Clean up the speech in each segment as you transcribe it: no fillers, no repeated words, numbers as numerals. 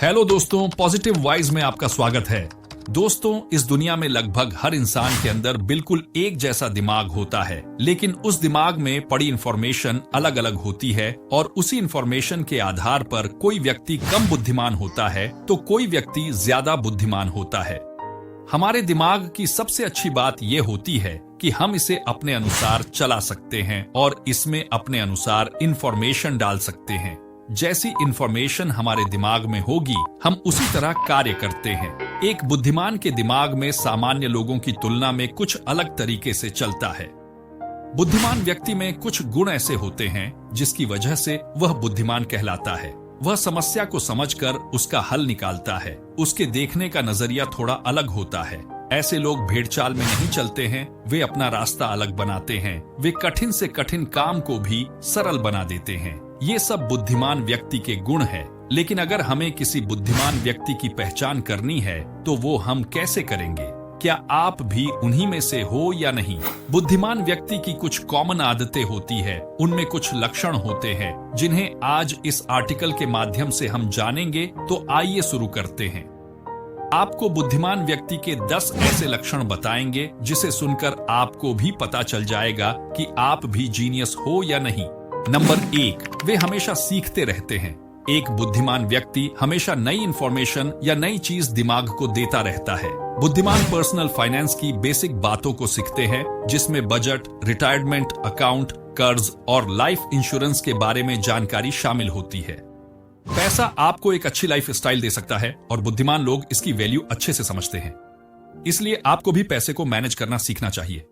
Hello दोस्तों, positive wise में आपका स्वागत है। दोस्तों, इस दुनिया में लगभग हर इंसान के अंदर बिल्कुल एक जैसा दिमाग होता है, लेकिन उस दिमाग में पड़ी इंफॉर्मेशन अलग अलग होती है और उसी इंफॉर्मेशन के आधार पर कोई व्यक्ति कम बुद्धिमान होता है तो कोई व्यक्ति ज्यादा बुद्धिमान होता है। हमारे दिमाग की सबसे अच्छी बात यह होती है कि हम इसे अपने अनुसार चला सकते हैं और इसमें अपने अनुसार इंफॉर्मेशन डाल सकते हैं। जैसी इंफॉर्मेशन हमारे दिमाग में होगी, हम उसी तरह कार्य करते हैं। एक बुद्धिमान के दिमाग में सामान्य लोगों की तुलना में कुछ अलग तरीके से चलता है। बुद्धिमान व्यक्ति में कुछ गुण ऐसे होते हैं जिसकी वजह से वह बुद्धिमान कहलाता है। वह समस्या को समझकर उसका हल निकालता है। उसके देखने का नजरिया थोड़ा अलग होता है। ऐसे लोग भेड़चाल में नहीं चलते हैं, वे अपना रास्ता अलग बनाते हैं। वे कठिन से कठिन काम को भी सरल बना देते हैं। ये सब बुद्धिमान व्यक्ति के गुण हैं। लेकिन अगर हमें किसी बुद्धिमान व्यक्ति की पहचान करनी है तो वो हम कैसे करेंगे? क्या आप भी उन्हीं में से हो या नहीं? बुद्धिमान व्यक्ति की कुछ कॉमन आदतें होती है, उनमें कुछ लक्षण होते हैं जिन्हें आज इस आर्टिकल के माध्यम से हम जानेंगे। तो आइए शुरू करते हैं। आपको बुद्धिमान व्यक्ति के 10 ऐसे लक्षण बताएंगे जिसे सुनकर आपको भी पता चल जाएगा कि आप भी जीनियस हो या नहीं। नंबर 1, वे हमेशा सीखते रहते हैं। एक बुद्धिमान व्यक्ति हमेशा नई इंफॉर्मेशन या नई चीज दिमाग को देता रहता है। बुद्धिमान पर्सनल फाइनेंस की बेसिक बातों को सीखते हैं, जिसमें बजट, रिटायरमेंट अकाउंट, कर्ज और लाइफ इंश्योरेंस के बारे में जानकारी शामिल होती है। पैसा आपको एक अच्छी लाइफ स्टाइल दे सकता है और बुद्धिमान लोग इसकी वैल्यू अच्छे से समझते हैं। इसलिए आपको भी पैसे को मैनेज करना सीखना चाहिए।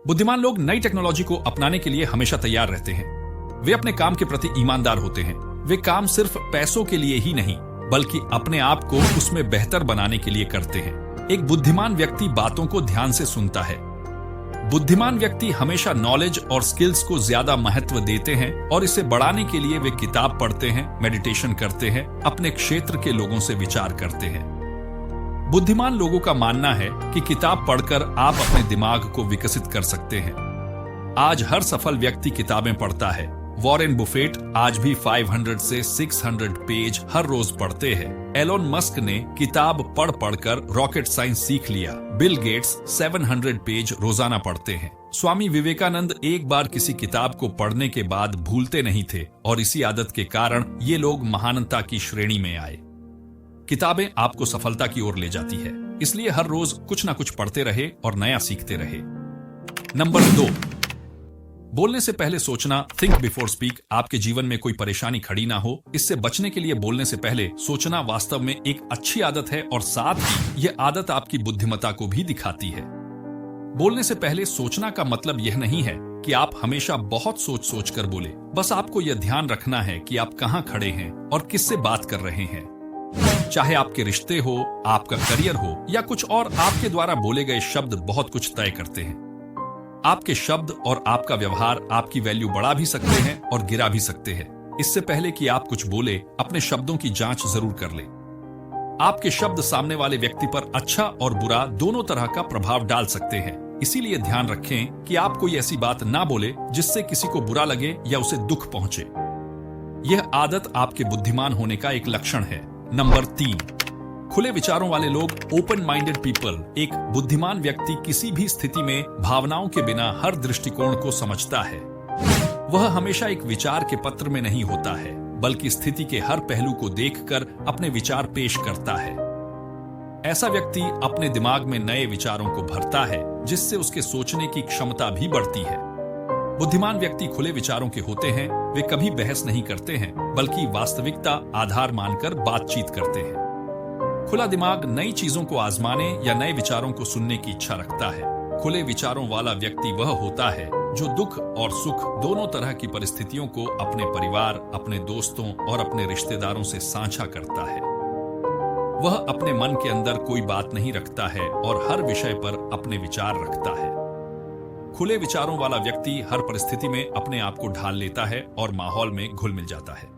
बुद्धिमान लोग नई टेक्नोलॉजी को अपनाने के लिए हमेशा तैयार रहते हैं। वे अपने काम के प्रति ईमानदार होते हैं। वे काम सिर्फ पैसों के लिए ही नहीं, बल्कि अपने आप को उसमें बेहतर बनाने के लिए करते हैं। एक बुद्धिमान व्यक्ति बातों को ध्यान से सुनता है। बुद्धिमान व्यक्ति हमेशा नॉलेज और स्किल्स को ज्यादा महत्व देते हैं और इसे बढ़ाने के लिए वे किताब पढ़ते हैं, मेडिटेशन करते हैं, अपने क्षेत्र के लोगों से विचार करते हैं। बुद्धिमान लोगों का मानना है कि किताब पढ़कर आप अपने दिमाग को विकसित कर सकते हैं। आज हर सफल व्यक्ति किताबें पढ़ता है। वॉरेन बुफेट आज भी 500 से 600 पेज हर रोज पढ़ते हैं। एलोन मस्क ने किताब पढ़ पढ़कर रॉकेट साइंस सीख लिया। बिल गेट्स 700 पेज रोजाना पढ़ते हैं। स्वामी विवेकानंद एक बार किसी किताब को पढ़ने के बाद भूलते नहीं थे और इसी आदत के कारण ये लोग महानता की श्रेणी में आए। किताबें आपको सफलता की ओर ले जाती है, इसलिए हर रोज कुछ ना कुछ पढ़ते रहे और नया सीखते रहे। नंबर 2, बोलने से पहले सोचना। Think before speak. आपके जीवन में कोई परेशानी खड़ी ना हो, इससे बचने के लिए बोलने से पहले सोचना वास्तव में एक अच्छी आदत है और साथ ही यह आदत आपकी बुद्धिमत्ता को भी दिखाती है। बोलने से पहले सोचना का मतलब यह नहीं है कि आप हमेशा बहुत सोच सोच कर बोले। बस आपको यह ध्यान रखना है कि आप कहां खड़े हैं और किससे बात कर रहे हैं। चाहे आपके रिश्ते हो, आपका करियर हो या कुछ और, आपके द्वारा बोले गए शब्द बहुत कुछ तय करते हैं। आपके शब्द और आपका व्यवहार आपकी वैल्यू बढ़ा भी सकते हैं और गिरा भी सकते हैं। इससे पहले कि आप कुछ बोले, अपने शब्दों की जांच जरूर कर ले। आपके शब्द सामने वाले व्यक्ति पर अच्छा और बुरा दोनों तरह का प्रभाव डाल सकते हैं। इसीलिए ध्यान रखें कि आप कोई ऐसी बात ना बोले जिससे किसी को बुरा लगे या उसे दुख पहुंचे। यह आदत आपके बुद्धिमान होने का एक लक्षण है। नंबर 3, खुले विचारों वाले लोग, ओपन माइंडेड पीपल। एक बुद्धिमान व्यक्ति किसी भी स्थिति में भावनाओं के बिना हर दृष्टिकोण को समझता है। वह हमेशा एक विचार के पत्र में नहीं होता है, बल्कि स्थिति के हर पहलू को देखकर अपने विचार पेश करता है। ऐसा व्यक्ति अपने दिमाग में नए विचारों को भरता है, जिससे उसके सोचने की क्षमता भी बढ़ती है। बुद्धिमान व्यक्ति खुले विचारों के होते हैं। वे कभी बहस नहीं करते हैं, बल्कि वास्तविकता आधार मानकर बातचीत करते हैं। खुला दिमाग नई चीजों को आजमाने या नए विचारों को सुनने की इच्छा रखता है। खुले विचारों वाला व्यक्ति वह होता है जो दुख और सुख दोनों तरह की परिस्थितियों को अपने परिवार, अपने दोस्तों और अपने रिश्तेदारों से साझा करता है। वह अपने मन के अंदर कोई बात नहीं रखता है और हर विषय पर अपने विचार रखता है। खुले विचारों वाला व्यक्ति हर परिस्थिति में अपने आप को ढाल लेता है और माहौल में घुल मिल जाता है।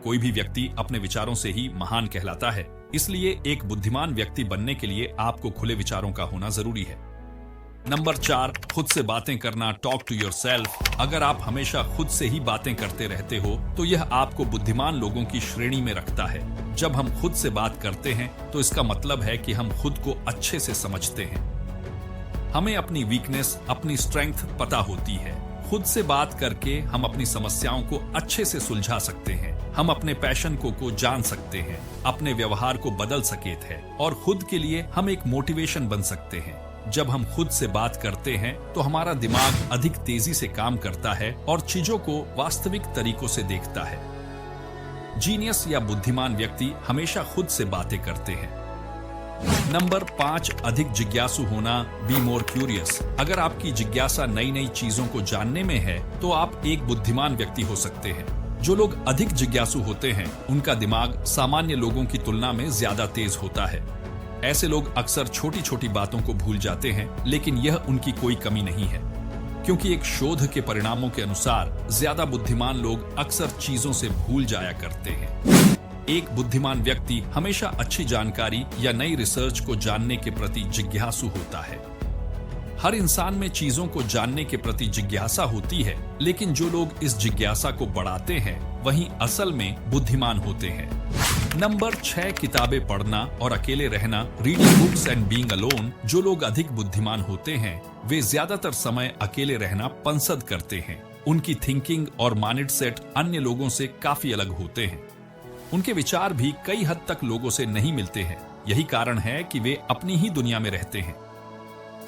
कोई भी व्यक्ति अपने विचारों से ही महान कहलाता है। इसलिए एक बुद्धिमान व्यक्ति बनने के लिए आपको खुले विचारों का होना जरूरी है। नंबर 4, खुद से बातें करना, टॉक टू योरसेल्फ। अगर आप हमेशा खुद से ही बातें करते रहते हो तो यह आपको बुद्धिमान लोगों की श्रेणी में रखता है। जब हम खुद से बात करते हैं तो इसका मतलब है कि हम खुद को अच्छे से समझते हैं। हमें अपनी वीकनेस, अपनी स्ट्रेंथ पता होती है। खुद से बात करके हम अपनी समस्याओं को अच्छे से सुलझा सकते हैं। हम अपने पैशन को जान सकते हैं, अपने व्यवहार को बदल सकेत है और खुद के लिए हम एक मोटिवेशन बन सकते हैं। जब हम खुद से बात करते हैं तो हमारा दिमाग अधिक तेजी से काम करता है और चीजों को वास्तविक तरीकों से देखता है। जीनियस या बुद्धिमान व्यक्ति हमेशा खुद से बातें करते हैं। नंबर 5, अधिक जिज्ञासु होना, बी मोर क्यूरियस। अगर आपकी जिज्ञासा नई नई चीजों को जानने में है तो आप एक बुद्धिमान व्यक्ति हो सकते हैं। जो लोग अधिक जिज्ञासु होते हैं उनका दिमाग सामान्य लोगों की तुलना में ज्यादा तेज होता है। ऐसे लोग अक्सर छोटी छोटी बातों को भूल जाते हैं, लेकिन यह उनकी कोई कमी नहीं है, क्योंकि एक शोध के परिणामों के अनुसार ज्यादा बुद्धिमान लोग अक्सर चीजों से भूल जाया करते हैं। एक बुद्धिमान व्यक्ति हमेशा अच्छी जानकारी या नई रिसर्च को जानने के प्रति जिज्ञासु होता है। हर इंसान में चीजों को जानने के प्रति जिज्ञासा होती है, लेकिन जो लोग इस जिज्ञासा को बढ़ाते हैं वही असल में बुद्धिमान होते हैं। नंबर 6, किताबें पढ़ना और अकेले रहना, reading books and being alone. जो लोग अधिक बुद्धिमान होते हैं वे ज्यादातर समय अकेले रहना पसंद करते हैं। उनकी थिंकिंग और माइंड सेट अन्य लोगों से काफी अलग होते हैं। उनके विचार भी कई हद तक लोगों से नहीं मिलते हैं। यही कारण है कि वे अपनी ही दुनिया में रहते हैं।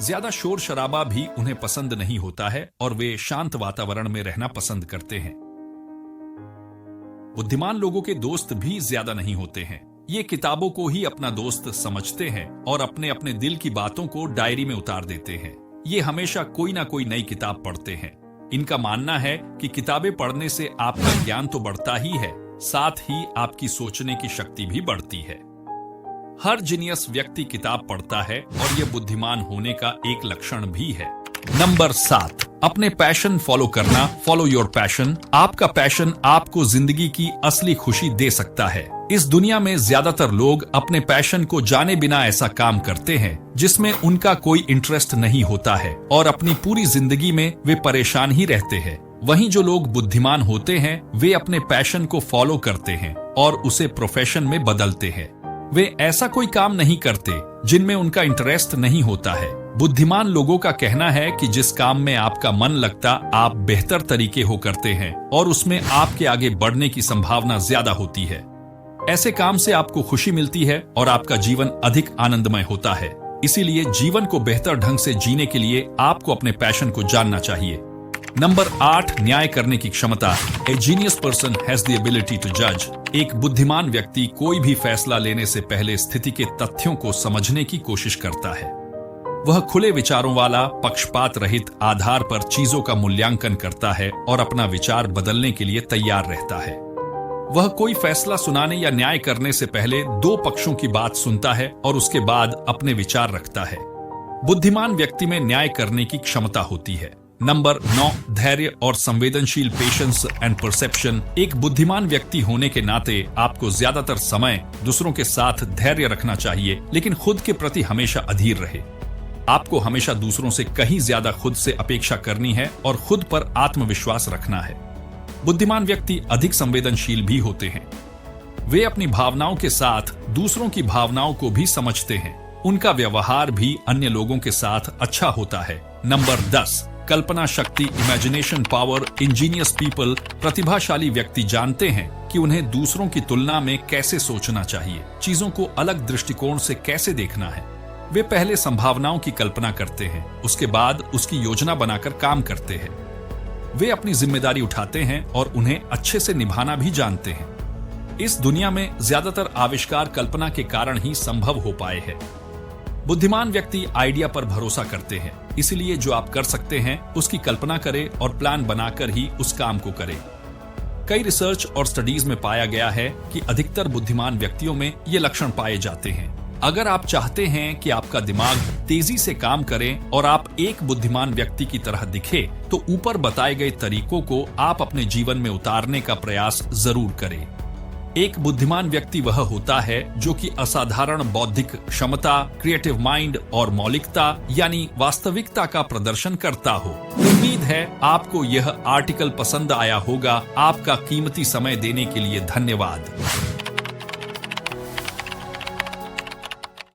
ज्यादा शोर शराबा भी उन्हें पसंद नहीं होता है और वे शांत वातावरण में रहना पसंद करते हैं। बुद्धिमान लोगों के दोस्त भी ज्यादा नहीं होते हैं। ये किताबों को ही अपना दोस्त समझते हैं और अपने अपने दिल की बातों को डायरी में उतार देते हैं। ये हमेशा कोई ना कोई नई किताब पढ़ते हैं। इनका मानना है कि किताबें पढ़ने से आपका ज्ञान तो बढ़ता ही है, साथ ही आपकी सोचने की शक्ति भी बढ़ती है। हर जीनियस व्यक्ति किताब पढ़ता है और यह बुद्धिमान होने का एक लक्षण भी है। नंबर 7, अपने पैशन फॉलो करना, फॉलो योर पैशन। आपका पैशन आपको जिंदगी की असली खुशी दे सकता है। इस दुनिया में ज्यादातर लोग अपने पैशन को जाने बिना ऐसा काम करते हैं जिसमें उनका कोई इंटरेस्ट नहीं होता है और अपनी पूरी जिंदगी में वे परेशान ही रहते हैं। वहीं जो लोग बुद्धिमान होते हैं वे अपने पैशन को फॉलो करते हैं और उसे प्रोफेशन में बदलते हैं। वे ऐसा कोई काम नहीं करते जिनमें उनका इंटरेस्ट नहीं होता है। बुद्धिमान लोगों का कहना है कि जिस काम में आपका मन लगता आप बेहतर तरीके हो करते हैं और उसमें आपके आगे बढ़ने की संभावना ज्यादा होती है। ऐसे काम से आपको खुशी मिलती है और आपका जीवन अधिक आनंदमय होता है। इसीलिए जीवन को बेहतर ढंग से जीने के लिए आपको अपने पैशन को जानना चाहिए। नंबर 8, न्याय करने की क्षमता। A genius person has the ability to जज। एक बुद्धिमान व्यक्ति कोई भी फैसला लेने से पहले स्थिति के तथ्यों को समझने की कोशिश करता है। वह खुले विचारों वाला, पक्षपात रहित आधार पर चीजों का मूल्यांकन करता है और अपना विचार बदलने के लिए तैयार रहता है। वह कोई फैसला सुनाने या न्याय करने से पहले 2 पक्षों की बात सुनता है और उसके बाद अपने विचार रखता है। बुद्धिमान व्यक्ति में न्याय करने की क्षमता होती है। नंबर 9, धैर्य और संवेदनशील, पेशेंस एंड परसेप्शन। एक बुद्धिमान व्यक्ति होने के नाते आपको ज्यादातर समय दूसरों के साथ धैर्य रखना चाहिए, लेकिन खुद के प्रति हमेशा अधीर रहे। आपको हमेशा दूसरों से कहीं ज्यादा खुद से अपेक्षा करनी है और खुद पर आत्मविश्वास रखना है। बुद्धिमान व्यक्ति अधिक संवेदनशील भी होते हैं। वे अपनी भावनाओं के साथ दूसरों की भावनाओं को भी समझते हैं। उनका व्यवहार भी अन्य लोगों के साथ अच्छा होता है। नंबर 10, कल्पना शक्ति, इमेजिनेशन पावर। इंजीनियस पीपल, प्रतिभाशाली व्यक्ति जानते हैं कि उन्हें दूसरों की तुलना में कैसे सोचना चाहिए, चीजों को अलग दृष्टिकोण से कैसे देखना है। वे पहले संभावनाओं की कल्पना करते हैं, उसके बाद उसकी योजना बनाकर काम करते हैं। वे अपनी जिम्मेदारी उठाते हैं और उन्हें अच्छे से निभाना भी जानते हैं। इस दुनिया में ज्यादातर आविष्कार कल्पना के कारण ही संभव हो पाए हैं। बुद्धिमान व्यक्ति आइडिया पर भरोसा करते हैं, इसलिए जो आप कर सकते हैं उसकी कल्पना करें और प्लान बनाकर ही उस काम को करें। कई रिसर्च और स्टडीज में पाया गया है कि अधिकतर बुद्धिमान व्यक्तियों में ये लक्षण पाए जाते हैं। अगर आप चाहते हैं कि आपका दिमाग तेजी से काम करे और आप एक बुद्धिमान व्यक्ति की तरह दिखे, तो ऊपर बताए गए तरीकों को आप अपने जीवन में उतारने का प्रयास जरूर करें। एक बुद्धिमान व्यक्ति वह होता है जो कि असाधारण बौद्धिक क्षमता, क्रिएटिव माइंड और मौलिकता यानी वास्तविकता का प्रदर्शन करता हो। उम्मीद है आपको यह आर्टिकल पसंद आया होगा। आपका कीमती समय देने के लिए धन्यवाद।